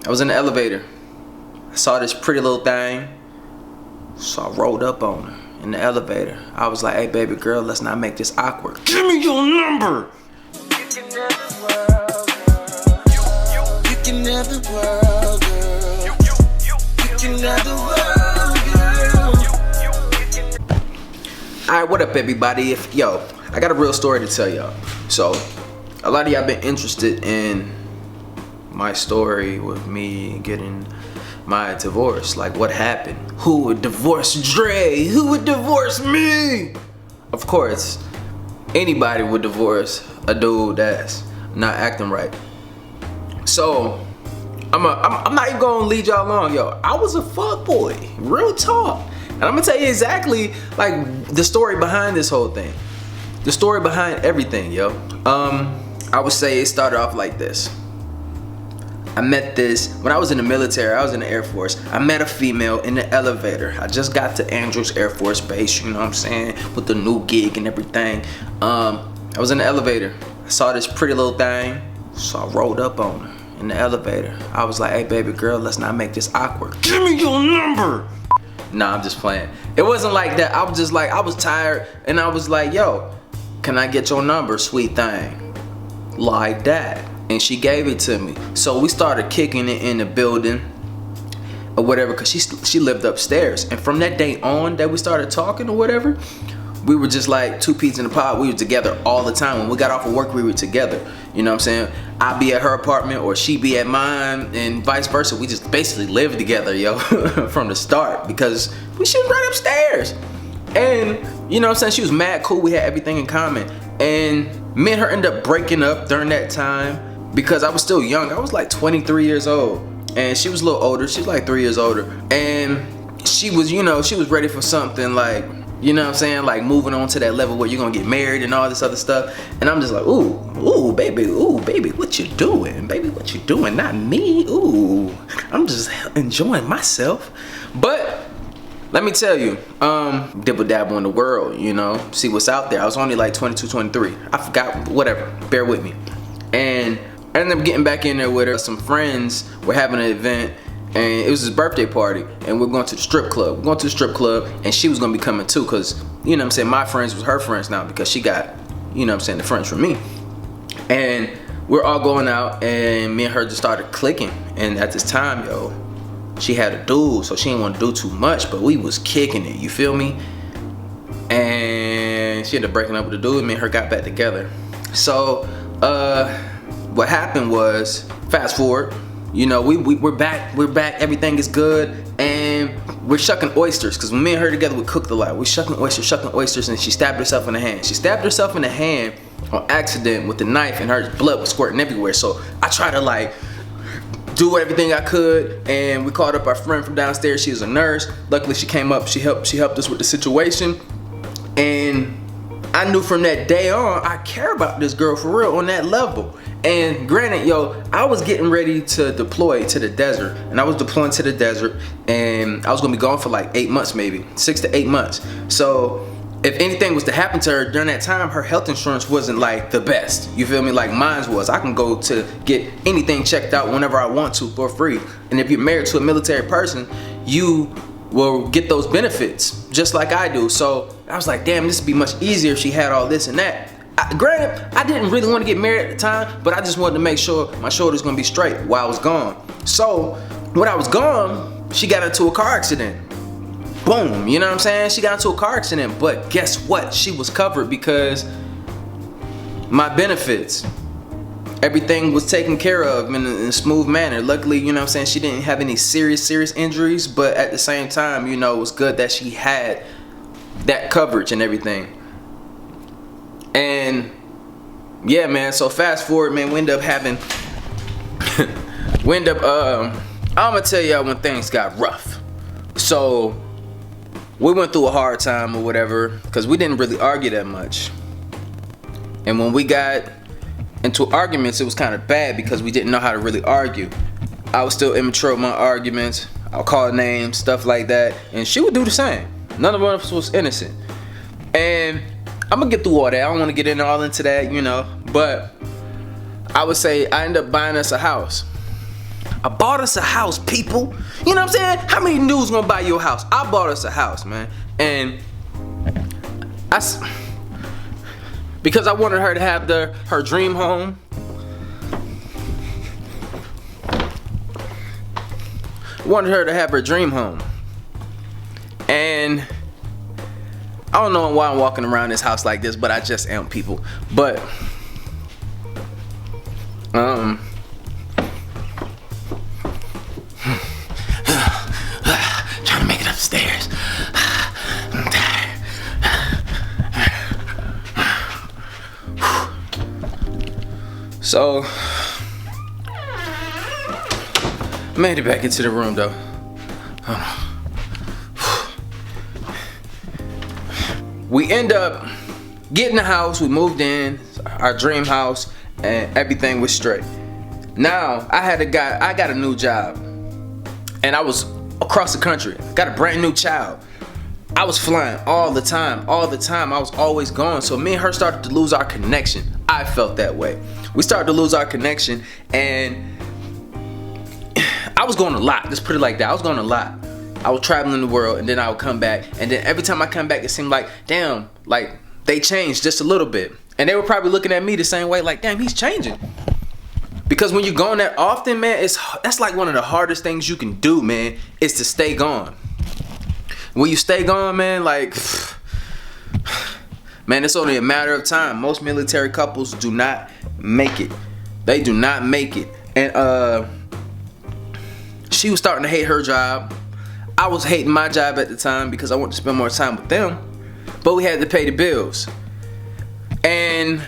I was in the elevator. I saw this pretty little thing. So I rolled up on her in the elevator. I was like, hey, baby girl, let's not make this awkward. Give me your number. You can never world, girl. You can never world, girl. You can never world, girl. Alright, what up, everybody? I got a real story to tell y'all. So, a lot of y'all been interested in my story with me getting my divorce. Like, what happened? Who would divorce Dre? Who would divorce me? Of course, anybody would divorce a dude that's not acting right. So, I'm not even gonna lead y'all along, yo. I was a fuckboy, real talk. And I'm gonna tell you exactly, like, the story behind this whole thing. The story behind everything, yo. I would say it started off like this. I met this, when I was in the military, I was in the Air Force. I met a female in the elevator. I just got to Andrews Air Force Base, you know what I'm saying? With the new gig and everything. I was in the elevator. I saw this pretty little thing, so I rolled up on her in the elevator. I was like, hey, baby girl, let's not make this awkward. Give me your number. Nah, I'm just playing. It wasn't like that. I was just like, I was tired, and I was like, yo, can I get your number, sweet thing? Like that. And she gave it to me. So we started kicking it in the building or whatever, because she lived upstairs. And from that day on that we started talking or whatever, we were just like two peas in a pod. We were together all the time. When we got off of work, we were together. You know what I'm saying? I'd be at her apartment or she'd be at mine and vice versa. We just basically lived together, yo, from the start, because she was right upstairs. And, you know what I'm saying? She was mad cool. We had everything in common. And me and her ended up breaking up during that time, because I was still young. I was like 23 years old, and she was a little older. She was like 3 years older, and she was, you know, she was ready for something like, you know what I'm saying, like moving on to that level where you're gonna get married and all this other stuff. And I'm just like, ooh, baby, what you doing? Baby, what you doing? Not me, ooh. I'm just enjoying myself. But let me tell you, dibble dabble in the world, you know, see what's out there. I was only like 22, 23. I forgot, whatever, bear with me. And I ended up getting back in there with her. Some friends were having an event, and it was his birthday party, and we're going to the strip club. We're going to the strip club, and she was gonna be coming too, because, you know what I'm saying, my friends was her friends now, because she got, you know what I'm saying, the friends from me. And we're all going out, and me and her just started clicking. And at this time, yo, she had a dude, so she didn't want to do too much, but we was kicking it, you feel me? And she ended up breaking up with the dude, and me and her got back together. So, what happened was, fast forward, you know, we're back, everything is good, and we're shucking oysters, because when me and her together, we cooked a lot. We shucking oysters, and she stabbed herself in the hand. She stabbed herself in the hand on accident with the knife, and her blood was squirting everywhere. So I tried to like do everything I could, and we called up our friend from downstairs. She was a nurse. Luckily, she came up. She helped us with the situation, and I knew from that day on, I care about this girl for real on that level. And granted, yo, I was getting ready to deploy to the desert, and I was deploying to the desert, and I was gonna be gone for like 8 months, maybe 6 to 8 months. So if anything was to happen to her during that time, her health insurance wasn't like the best. You feel me? Like mine was. I can go to get anything checked out whenever I want to for free. And if you're married to a military person, you will get those benefits just like I do. So I was like, damn, this would be much easier if she had all this and that. Granted, I didn't really want to get married at the time, but I just wanted to make sure my shoulder's gonna be straight while I was gone. So when I was gone, she got into a car accident. Boom, you know what I'm saying? She got into a car accident, but guess what? She was covered because my benefits, everything was taken care of in a smooth manner. Luckily, you know what I'm saying, she didn't have any serious injuries, but at the same time, you know, it was good that she had that coverage and everything. And yeah, man, so fast forward, man, we end up having I'm gonna tell y'all when things got rough. So we went through a hard time or whatever, because we didn't really argue that much. And when we got into arguments, it was kind of bad because we didn't know how to really argue. I was still immature with my arguments. I'll call names, stuff like that, and she would do the same. None of us was innocent. And I'm gonna get through all that. I don't want to get all into that, you know. But I would say I ended up buying us a house. I bought us a house, people. You know what I'm saying? How many dudes gonna buy you a house? I bought us a house, man. And because I wanted her to have her dream home. Wanted her to have her dream home. And I don't know why I'm walking around this house like this, but I just am, people. But trying to make it upstairs. I'm tired. So made it back into the room though. We end up getting the house. We moved in, our dream house, and everything was straight. Now I got a new job, and I was across the country. Got a brand new child. I was flying all the time. I was always gone. So me and her started to lose our connection. I felt that way. We started to lose our connection, and I was going a lot. Just put it like that. I was going a lot. I was traveling the world, and then I would come back, and then every time I come back, it seemed like, damn, like they changed just a little bit. And they were probably looking at me the same way, like, damn, he's changing. Because when you're gone that often, man, that's like one of the hardest things you can do, man, is to stay gone. When you stay gone, man, like, man, it's only a matter of time. Most military couples do not make it. They do not make it. And she was starting to hate her job. I was hating my job at the time because I wanted to spend more time with them, but we had to pay the bills. And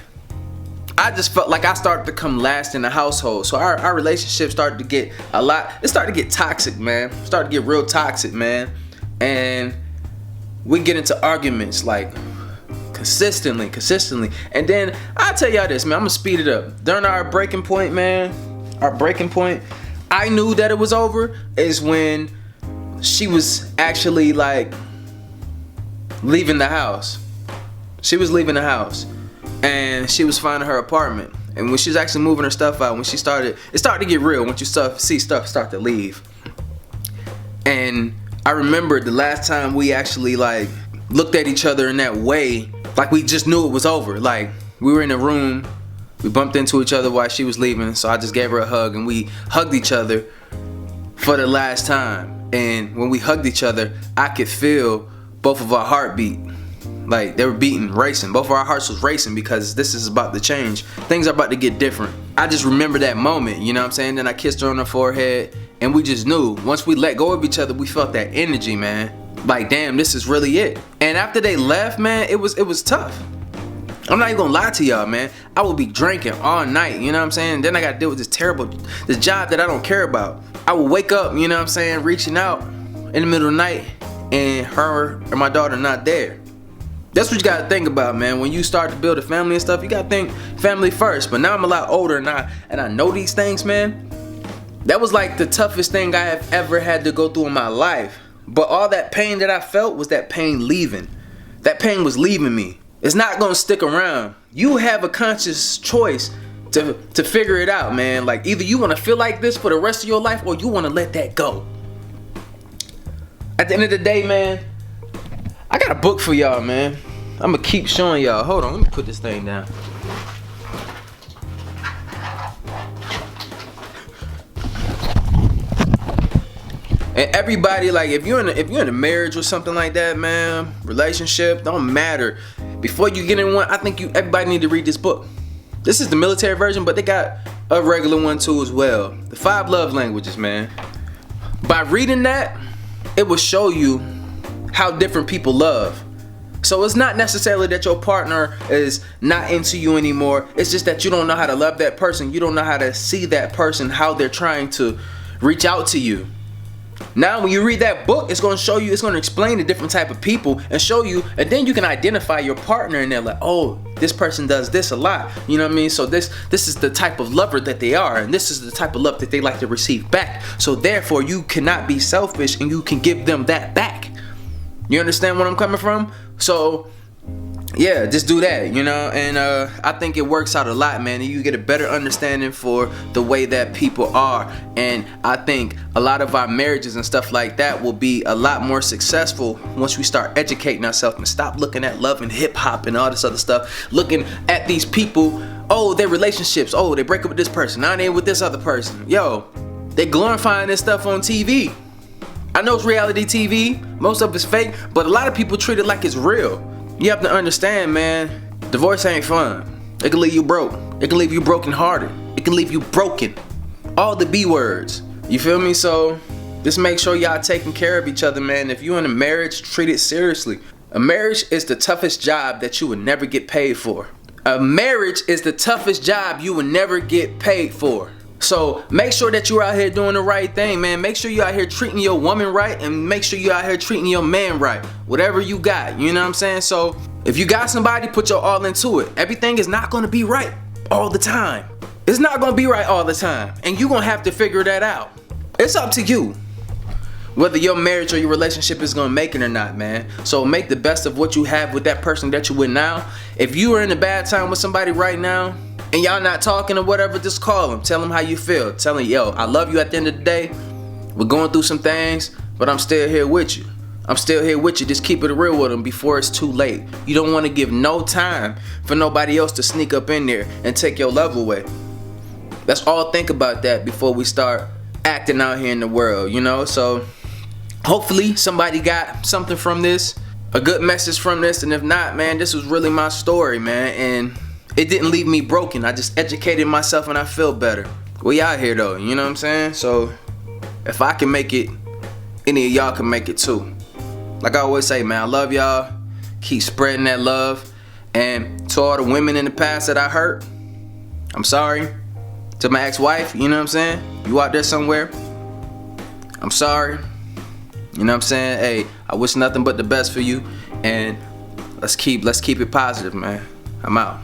I just felt like I started to come last in the household. So our relationship started to get it started to get toxic, man. It started to get real toxic, man. And we get into arguments like consistently. And then I'll tell y'all this, man, I'm gonna speed it up. During our breaking point, I knew that it was over is when she was actually like leaving the house. She was leaving the house, and she was finding her apartment. And when she was actually moving her stuff out, it started to get real once you see stuff start to leave. And I remember the last time we actually like looked at each other in that way, like we just knew it was over. Like we were in a room, we bumped into each other while she was leaving, so I just gave her a hug, and we hugged each other for the last time. And when we hugged each other, I could feel both of our heartbeat. Like they were beating, racing. Both of our hearts was racing because this is about to change. Things are about to get different. I just remember that moment, you know what I'm saying? Then I kissed her on her forehead, and we just knew. Once we let go of each other, we felt that energy, man. Like, damn, this is really it. And after they left, man, it was tough. I'm not even gonna lie to y'all, man. I would be drinking all night, you know what I'm saying? Then I gotta deal with this job that I don't care about. I would wake up, you know what I'm saying, reaching out in the middle of the night, and her and my daughter not there. That's what you gotta think about, man. When you start to build a family and stuff, you gotta think family first. But now I'm a lot older, and I know these things, man. That was like the toughest thing I have ever had to go through in my life. But all that pain that I felt was that pain leaving. That pain was leaving me. It's not gonna stick around. You have a conscious choice to figure it out, man. Like either you wanna feel like this for the rest of your life, or you wanna let that go. At the end of the day, man, I got a book for y'all, man. I'm gonna keep showing y'all. Hold on, let me put this thing down. And everybody, like, if you're in a marriage or something like that, man, relationship, don't matter. Before you get in one, I think everybody need to read this book. This is the military version, but they got a regular one too as well. The 5 love languages, man. By reading that, it will show you how different people love. So it's not necessarily that your partner is not into you anymore. It's just that you don't know how to love that person. You don't know how to see that person, how they're trying to reach out to you. Now when you read that book, it's going to show you, it's going to explain the different type of people and show you, and then you can identify your partner in there, like, oh, this person does this a lot, you know what I mean? So this is the type of lover that they are, and this is the type of love that they like to receive back. So therefore you cannot be selfish, and you can give them that back. You understand where I'm coming from? So yeah, just do that, you know. And I think it works out a lot, man. You get a better understanding for the way that people are, and I think a lot of our marriages and stuff like that will be a lot more successful once we start educating ourselves and stop looking at love and hip hop and all this other stuff, looking at these people, oh, their relationships, oh, they break up with this person, now they with this other person. Yo, they glorifying this stuff on TV. I know it's reality TV, most of it's fake, but a lot of people treat it like it's real. You have to understand, man, divorce ain't fun. It can leave you broke. It can leave you brokenhearted. It can leave you broken. All the B words. You feel me? So just make sure y'all taking care of each other, man. If you're in a marriage, treat it seriously. A marriage is the toughest job that you would never get paid for. A marriage is the toughest job you would never get paid for. So make sure that you're out here doing the right thing, man. Make sure you're out here treating your woman right, and make sure you're out here treating your man right. Whatever you got, you know what I'm saying? So if you got somebody, put your all into it. Everything is not gonna be right all the time. It's not gonna be right all the time, and you're gonna have to figure that out. It's up to you whether your marriage or your relationship is gonna make it or not, man. So make the best of what you have with that person that you're with now. If you are in a bad time with somebody right now, and y'all not talking or whatever, just call them. Tell them how you feel. Tell them, yo, I love you at the end of the day. We're going through some things, but I'm still here with you. I'm still here with you. Just keep it real with them before it's too late. You don't want to give no time for nobody else to sneak up in there and take your love away. Let's all think about that before we start acting out here in the world, you know? So hopefully somebody got something from this, a good message from this. And if not, man, this was really my story, man. And it didn't leave me broken. I just educated myself and I feel better. We out here though, you know what I'm saying? So if I can make it, any of y'all can make it too. Like I always say, man, I love y'all. Keep spreading that love. And to all the women in the past that I hurt, I'm sorry. To my ex-wife, you know what I'm saying? You out there somewhere, I'm sorry. You know what I'm saying? Hey, I wish nothing but the best for you. And let's keep it positive, man. I'm out.